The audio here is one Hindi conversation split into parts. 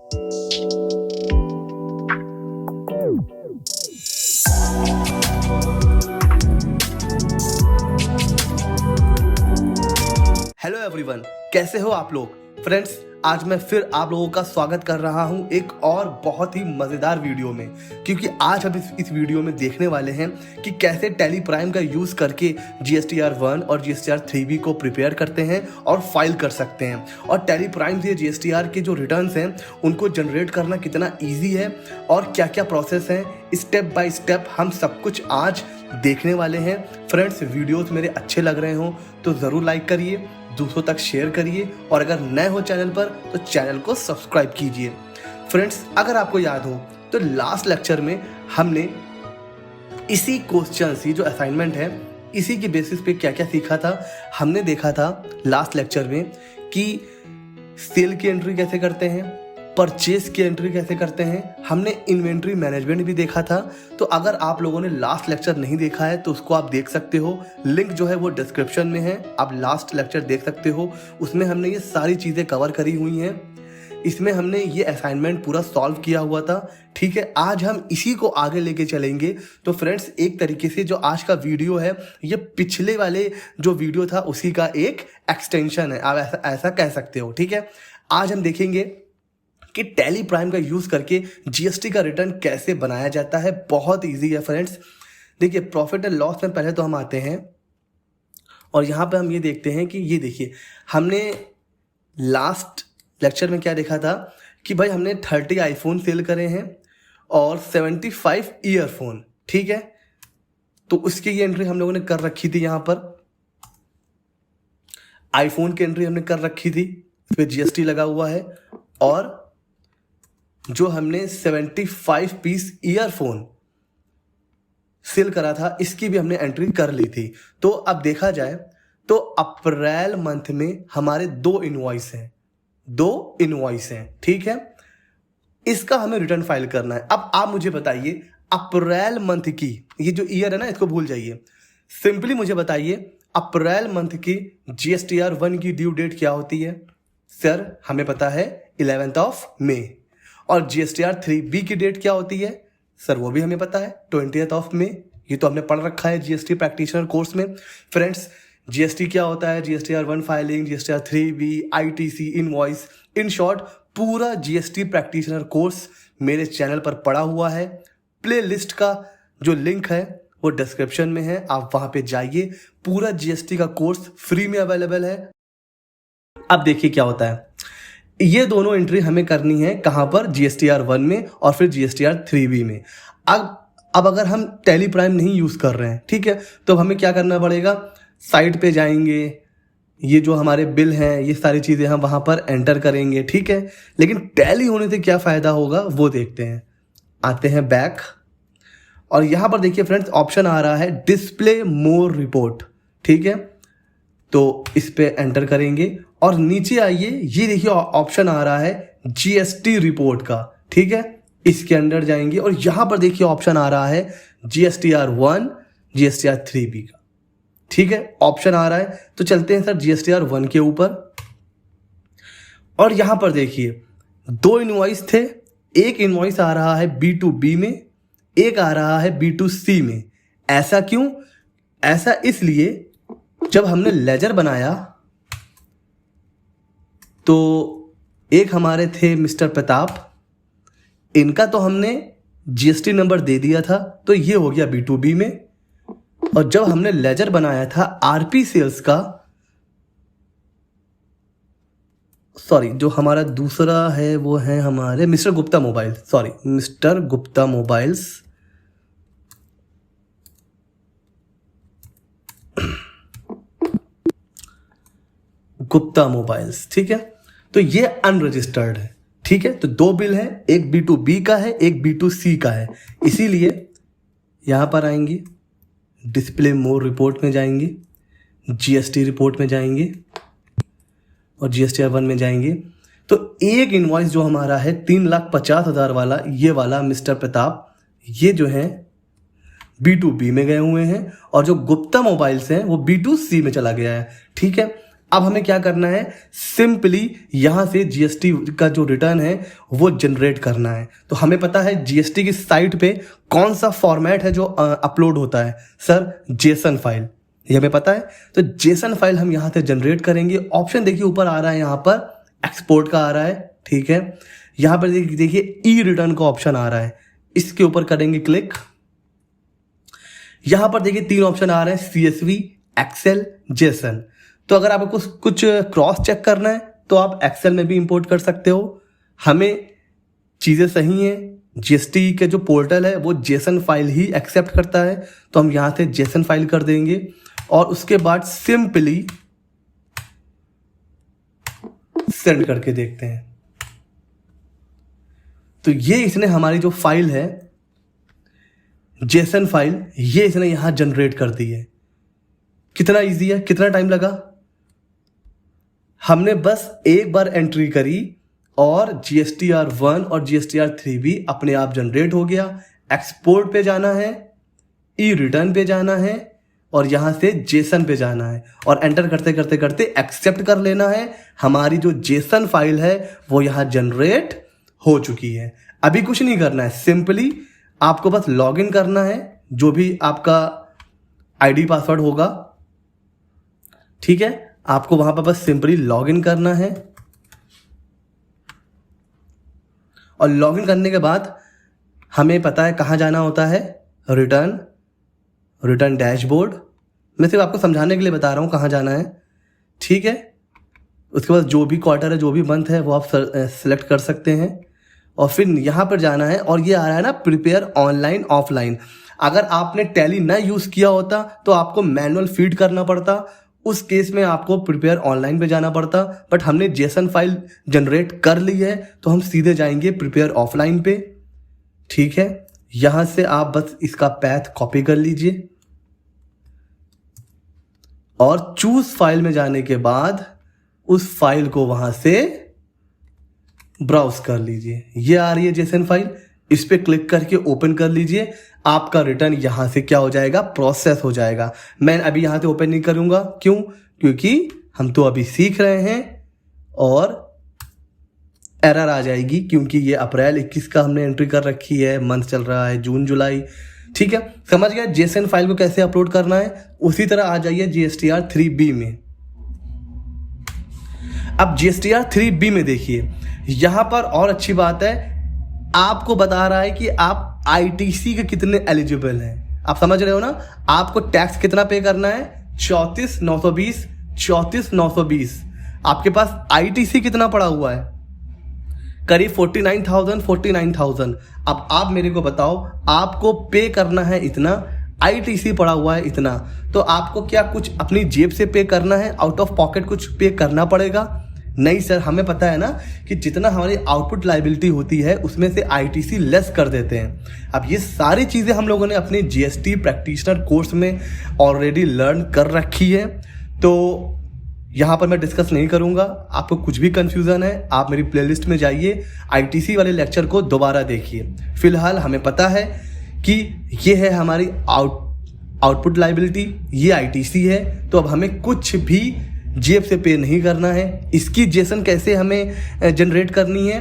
हेलो एवरीवन, कैसे हो आप लोग। फ्रेंड्स, आज मैं फिर आप लोगों का स्वागत कर रहा हूं एक और बहुत ही मज़ेदार वीडियो में, क्योंकि आज हम इस वीडियो में देखने वाले हैं कि कैसे टैली प्राइम का यूज़ करके GSTR 1 और GSTR 3B को प्रिपेयर करते हैं और फाइल कर सकते हैं, और टैली प्राइम से GSTR के जो रिटर्न्स हैं उनको जनरेट करना कितना ईजी है और क्या क्या प्रोसेस हैं, स्टेप बाय स्टेप हम सब कुछ आज देखने वाले हैं। फ्रेंड्स, वीडियोस मेरे अच्छे लग रहे हों तो ज़रूर लाइक करिए, दूसरों तक शेयर करिए, और अगर नए हो चैनल पर तो चैनल को सब्सक्राइब कीजिए। फ्रेंड्स, अगर आपको याद हो तो लास्ट लेक्चर में हमने इसी क्वेश्चन ही जो असाइनमेंट है इसी की बेसिस पे क्या क्या सीखा था। हमने देखा था लास्ट लेक्चर में कि सेल की एंट्री कैसे करते हैं, परचेज की एंट्री कैसे करते हैं, हमने इन्वेंट्री मैनेजमेंट भी देखा था। तो अगर आप लोगों ने लास्ट लेक्चर नहीं देखा है तो उसको आप देख सकते हो, लिंक जो है वो डिस्क्रिप्शन में है, आप लास्ट लेक्चर देख सकते हो। उसमें हमने ये सारी चीज़ें कवर करी हुई हैं, इसमें हमने ये असाइनमेंट पूरा सॉल्व किया हुआ था। ठीक है, आज हम इसी को आगे लेके चलेंगे। तो फ्रेंड्स, एक तरीके से जो आज का वीडियो है ये पिछले वाले जो वीडियो था उसी का एक एक्सटेंशन है, आप ऐसा कह सकते हो। ठीक है, आज हम देखेंगे कि टैली प्राइम का यूज़ करके GST का रिटर्न कैसे बनाया जाता है। बहुत इजी है फ्रेंड्स। देखिए, प्रॉफिट एंड लॉस में पहले तो हम आते हैं और यहाँ पे हम ये देखते हैं कि ये देखिए, हमने लास्ट लेक्चर में क्या देखा था कि भाई हमने 30 आईफोन सेल करे हैं और 75 ईयरफोन। ठीक है, तो उसकी ये एंट्री हम लोगों ने कर रखी थी। यहाँ पर आईफोन की एंट्री हमने कर रखी थी, इस पर GST लगा हुआ है, और जो हमने 75 पीस ईयरफोन सेल करा था इसकी भी हमने एंट्री कर ली थी। तो अब देखा जाए तो अप्रैल मंथ में हमारे दो इनवॉइस हैं। ठीक है, इसका हमें रिटर्न फाइल करना है। अब आप मुझे बताइए, अप्रैल मंथ की, ये जो ईयर है ना इसको भूल जाइए, सिंपली मुझे बताइए अप्रैल मंथ की GSTR 1 की ड्यू डेट क्या होती है। सर, हमें पता है 11 मई। और GSTR 3B की डेट क्या होती है। सर, वो भी हमें पता है 20 मई। ये तो हमने पढ़ रखा है GST प्रैक्टिशनर कोर्स में। फ्रेंड्स, GST क्या होता है, GSTR 1 filing, GSTR 3B, ITC, invoice, in short पूरा GST प्रैक्टिशनर कोर्स मेरे चैनल पर पड़ा हुआ है। प्ले लिस्ट का जो लिंक है वो डिस्क्रिप्शन में है, आप वहाँ पे जाइए। पूरा GST का कोर्स फ्री में अवेलेबल है। अब देखिए क्या होता है, ये दोनों एंट्री हमें करनी है कहाँ पर, GSTR 1 में और फिर GSTR 3B में। अब अगर हम टैली प्राइम नहीं यूज़ कर रहे हैं, ठीक है, तो हमें क्या करना पड़ेगा, साइट पे जाएंगे, ये जो हमारे बिल हैं ये सारी चीज़ें हम वहाँ पर एंटर करेंगे। ठीक है, लेकिन टैली होने से क्या फ़ायदा होगा वो देखते हैं। आते हैं बैक, और यहाँ पर देखिए फ्रेंड्स, ऑप्शन आ रहा है डिस्प्ले मोर रिपोर्ट। ठीक है, तो इस पे एंटर करेंगे और नीचे आइए, ये देखिए ऑप्शन आ रहा है GST रिपोर्ट का। ठीक है, इसके अंदर जाएंगे और यहाँ पर देखिए ऑप्शन आ रहा है GSTR 1, GSTR 3B का। ठीक है, ऑप्शन आ रहा है, तो चलते हैं सर GSTR 1 के ऊपर। और यहाँ पर देखिए दो इनवॉइस थे, एक इनवॉइस आ रहा है B2B में, एक आ रहा है B2C में। ऐसा क्यों? ऐसा इसलिए जब हमने लेजर बनाया तो एक हमारे थे मिस्टर प्रताप, इनका तो हमने GST नंबर दे दिया था, तो ये हो गया B2B में। और जब हमने लेजर बनाया था RP सेल्स का, सॉरी, जो हमारा दूसरा है वो है हमारे मिस्टर गुप्ता मोबाइल्स। ठीक है, तो ये अनरजिस्टर्ड है। ठीक है, तो दो बिल है, एक B2B का है, एक B2C का है। इसीलिए यहां पर आएंगे, डिस्प्ले मोर रिपोर्ट में जाएंगे, GST रिपोर्ट में जाएंगे और GSTR 1 में जाएंगे। तो एक इनवॉइस जो हमारा है 3,50,000 वाला, ये वाला मिस्टर प्रताप, ये जो है B2B में गए हुए हैं, और जो गुप्ता मोबाइल्स हैं वो B2C में चला गया है। ठीक है, अब हमें क्या करना है, सिंपली यहां से जीएसटी का जो रिटर्न है वो जनरेट करना है। तो हमें पता है जीएसटी की साइट पे कौन सा फॉर्मेट है जो अपलोड होता है, सर जेसन फाइल, ये हमें पता है। तो जेसन फाइल हम यहां से जनरेट करेंगे। ऑप्शन देखिए ऊपर आ रहा है, यहां पर एक्सपोर्ट का आ रहा है, ठीक है। यहां पर देखिए ई रिटर्न का ऑप्शन आ रहा है, इसके ऊपर करेंगे क्लिक। यहां पर देखिए 3 ऑप्शन आ रहे हैं, CSV, एक्सेल, जेसन। तो अगर आपको कुछ क्रॉस चेक करना है तो आप एक्सेल में भी इंपोर्ट कर सकते हो। हमें चीज़ें सही हैं, जीएसटी के जो पोर्टल है वो जेसन फाइल ही एक्सेप्ट करता है, तो हम यहाँ से जेसन फाइल कर देंगे और उसके बाद सिंपली सेंड करके देखते हैं। तो ये इसने हमारी जो फाइल है जेसन फाइल, ये इसने यहां जनरेट कर दी है। कितना इजी है, कितना टाइम लगा, हमने बस एक बार एंट्री करी और GSTR1 और GSTR3 भी अपने आप जनरेट हो गया। एक्सपोर्ट पे जाना है, ई रिटर्न पे जाना है और यहां से जेसन पे जाना है और एंटर करते करते करते एक्सेप्ट कर लेना है। हमारी जो जेसन फाइल है वो यहां जनरेट हो चुकी है। अभी कुछ नहीं करना है, सिंपली आपको बस लॉगिन करना है, जो भी आपका आईडी पासवर्ड होगा, ठीक है। आपको वहां पर बस सिंपली लॉगिन करना है और लॉगिन करने के बाद हमें पता है कहां जाना होता है, रिटर्न डैशबोर्ड। मैं सिर्फ आपको समझाने के लिए बता रहा हूं कहां जाना है, ठीक है। उसके बाद जो भी क्वार्टर है, जो भी मंथ है वो आप सेलेक्ट कर सकते हैं और फिर यहाँ पर जाना है। और ये आ रहा है ना प्रिपेयर ऑनलाइन ऑफलाइन। अगर आपने टैली ना यूज़ किया होता तो आपको मैनुअल फीड करना पड़ता, उस केस में आपको प्रिपेयर ऑनलाइन पे जाना पड़ता। बट हमने जेसन फाइल जनरेट कर ली है तो हम सीधे जाएंगे प्रिपेयर ऑफलाइन पे, ठीक है। यहाँ से आप बस इसका पैथ कॉपी कर लीजिए और चूज फाइल में जाने के बाद उस फाइल को वहां से ब्राउज कर लीजिए। ये आ रही है जेसन फाइल, इस पे क्लिक करके ओपन कर लीजिए। आपका रिटर्न यहां से क्या हो जाएगा, प्रोसेस हो जाएगा। मैं अभी यहां से ओपन नहीं करूंगा, क्यों, क्योंकि हम तो अभी सीख रहे हैं और एरर आ जाएगी, क्योंकि ये अप्रैल 21 का हमने एंट्री कर रखी है, मंथ चल रहा है जून जुलाई, ठीक है। समझ गया जेसन फाइल को कैसे अपलोड करना है। उसी तरह आ जाइए GSTR3B में। अब GSTR3B में देखिए, यहां पर और अच्छी बात है, आपको बता रहा है कि आप ITC के कितने एलिजिबल हैं। आप समझ रहे हो ना, आपको टैक्स कितना पे करना है, 34,920। आपके पास ITC कितना पड़ा हुआ है, करीब 49,000। अब आप मेरे को बताओ, आपको पे करना है इतना, ITC पड़ा हुआ है इतना, तो आपको क्या कुछ अपनी जेब से पे करना है, आउट ऑफ पॉकेट कुछ पे करना पड़ेगा? नहीं सर, हमें पता है ना कि जितना हमारी आउटपुट लायबिलिटी होती है उसमें से ITC लेस कर देते हैं। अब ये सारी चीज़ें हम लोगों ने अपने GST प्रैक्टिशनर कोर्स में ऑलरेडी लर्न कर रखी है, तो यहाँ पर मैं डिस्कस नहीं करूँगा। आपको कुछ भी कन्फ्यूज़न है, आप मेरी प्लेलिस्ट में जाइए, ITC वाले लेक्चर को दोबारा देखिए। फिलहाल हमें पता है कि ये है हमारी आउटपुट लायबिलिटी, ये ITC है, तो अब हमें कुछ भी जेब से पे नहीं करना है। इसकी जेसन कैसे हमें जनरेट करनी है,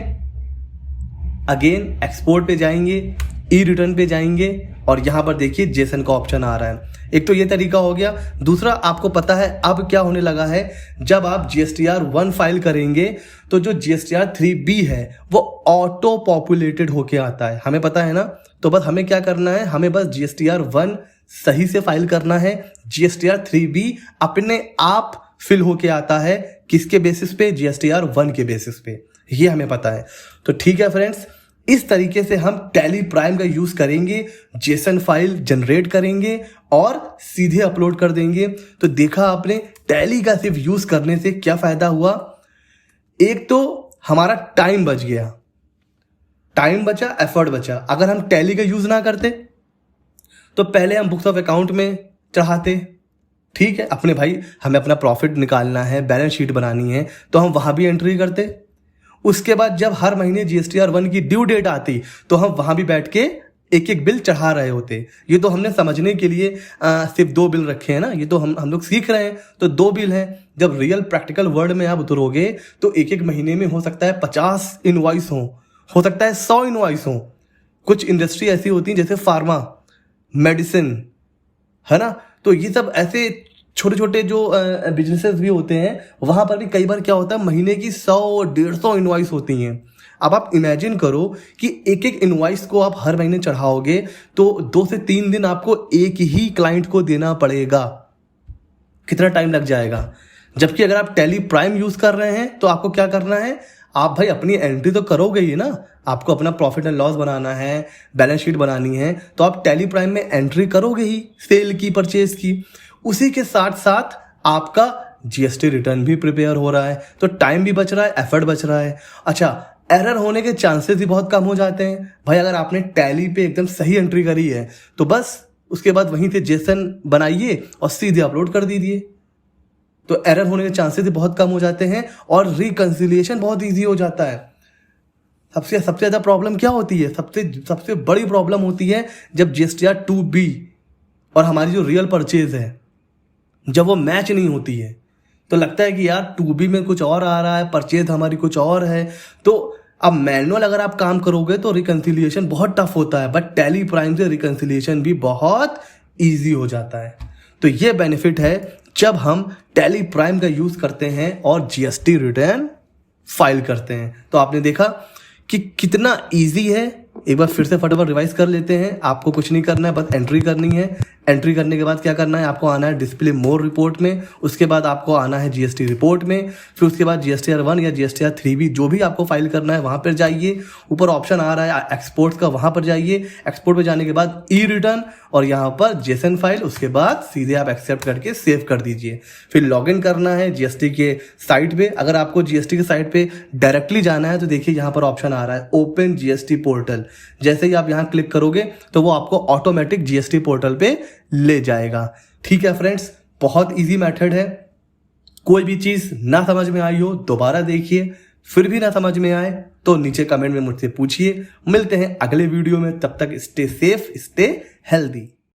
अगेन एक्सपोर्ट पे जाएंगे, ई रिटर्न पे जाएंगे और यहाँ पर देखिए जेसन का ऑप्शन आ रहा है। एक तो ये तरीका हो गया। दूसरा, आपको पता है अब क्या होने लगा है, जब आप GSTR1 फाइल करेंगे तो जो GSTR3B है वो ऑटो पॉपुलेटेड होके आता है, हमें पता है ना। तो बस हमें क्या करना है, हमें बस GSTR1 सही से फाइल करना है, GSTR3B अपने आप फिल होके आता है। किसके बेसिस पे, GSTR1 के बेसिस पे, ये हमें पता है। तो ठीक है फ्रेंड्स, इस तरीके से हम टैली प्राइम का यूज करेंगे, जेसन फाइल जनरेट करेंगे और सीधे अपलोड कर देंगे। तो देखा आपने टैली का सिर्फ यूज करने से क्या फायदा हुआ। एक तो हमारा टाइम बच गया, टाइम बचा, एफर्ट बचा। अगर हम टैली का यूज ना करते तो पहले हम बुक्स ऑफ अकाउंट में चढ़ाते, ठीक है, अपने भाई हमें अपना प्रॉफिट निकालना है, बैलेंस शीट बनानी है, तो हम वहां भी एंट्री करते। उसके बाद जब हर महीने GSTR1 की ड्यू डेट आती तो हम वहां भी बैठ के एक एक बिल चढ़ा रहे होते। ये तो हमने समझने के लिए सिर्फ 2 बिल रखे हैं ना, ये तो हम लोग सीख रहे हैं, तो 2 बिल हैं। जब रियल प्रैक्टिकल वर्ल्ड में आप उतरोगे तो एक एक महीने में हो सकता है 50 इनवॉइस हो सकता है 100 इनवॉइस हो। कुछ इंडस्ट्री ऐसी होती है जैसे फार्मा, मेडिसिन, है ना, तो ये सब ऐसे छोटे छोटे जो बिजनेसेस भी होते हैं, वहां पर भी कई बार क्या होता है महीने की 100-150 इनवॉइस होती हैं। अब आप इमेजिन करो कि एक एक इनवॉइस को आप हर महीने चढ़ाओगे तो 2 से 3 दिन आपको एक ही क्लाइंट को देना पड़ेगा। कितना टाइम लग जाएगा। जबकि अगर आप टैली प्राइम यूज कर रहे हैं तो आपको क्या करना है, आप भाई अपनी एंट्री तो करोगे ही ना, आपको अपना प्रॉफिट एंड लॉस बनाना है, बैलेंस शीट बनानी है, तो आप टैली प्राइम में एंट्री करोगे ही सेल की, परचेज की। उसी के साथ साथ आपका जीएसटी रिटर्न भी प्रिपेयर हो रहा है, तो टाइम भी बच रहा है, एफर्ट बच रहा है। अच्छा, एरर होने के चांसेस भी बहुत कम हो जाते हैं भाई। अगर आपने टैली पे एकदम सही एंट्री करी है तो बस उसके बाद वहीं से जेसन बनाइए और सीधे अपलोड कर दीजिए, तो एरर होने के चांसेस भी बहुत कम हो जाते हैं और रिकंसिलिएशन बहुत ईजी हो जाता है। सबसे ज़्यादा प्रॉब्लम क्या होती है, सबसे बड़ी प्रॉब्लम होती है जब जीएसटीआर 2B और हमारी जो रियल परचेज है जब वो मैच नहीं होती है, तो लगता है कि यार 2B में कुछ और आ रहा है, परचेज हमारी कुछ और है। तो अब मैनुअल अगर आप काम करोगे तो रिकंसिलिएशन बहुत टफ होता है, बट टैली प्राइम से रिकंसिलिएशन भी बहुत ईजी हो जाता है। तो ये बेनिफिट है जब हम टैली प्राइम का यूज करते हैं और जीएसटी रिटर्न फाइल करते हैं। तो आपने देखा कि कितना ईजी है। एक बार फिर से फटाफट रिवाइज कर लेते हैं। आपको कुछ नहीं करना है, बस एंट्री करनी है। एंट्री करने के बाद क्या करना है, आपको आना है डिस्प्ले मोर रिपोर्ट में, उसके बाद आपको आना है जीएसटी रिपोर्ट में, फिर उसके बाद जीएसटीआर 1 या जीएसटीआर 3B जो भी आपको फाइल करना है वहां पर जाइए। ऊपर ऑप्शन आ रहा है एक्सपोर्ट का, वहां पर जाइए। एक्सपोर्ट पे जाने के बाद ई रिटर्न और यहाँ पर जेसन फाइल, उसके बाद सीधे आप एक्सेप्ट करके सेव कर दीजिए। फिर लॉगिन करना है जीएसटी के साइट पे। अगर आपको जीएसटी के साइट पे डायरेक्टली जाना है तो देखिए यहाँ पर ऑप्शन आ रहा है ओपन जीएसटी पोर्टल। जैसे ही आप यहाँ क्लिक करोगे तो वो आपको ऑटोमेटिक जीएसटी पोर्टल पे ले जाएगा। ठीक है फ्रेंड्स, बहुत इजी मेथड है। कोई भी चीज ना समझ में आई हो दोबारा देखिए, फिर भी ना समझ में आए तो नीचे कमेंट में मुझसे पूछिए। मिलते हैं अगले वीडियो में, तब तक स्टे सेफ, स्टे हेल्दी।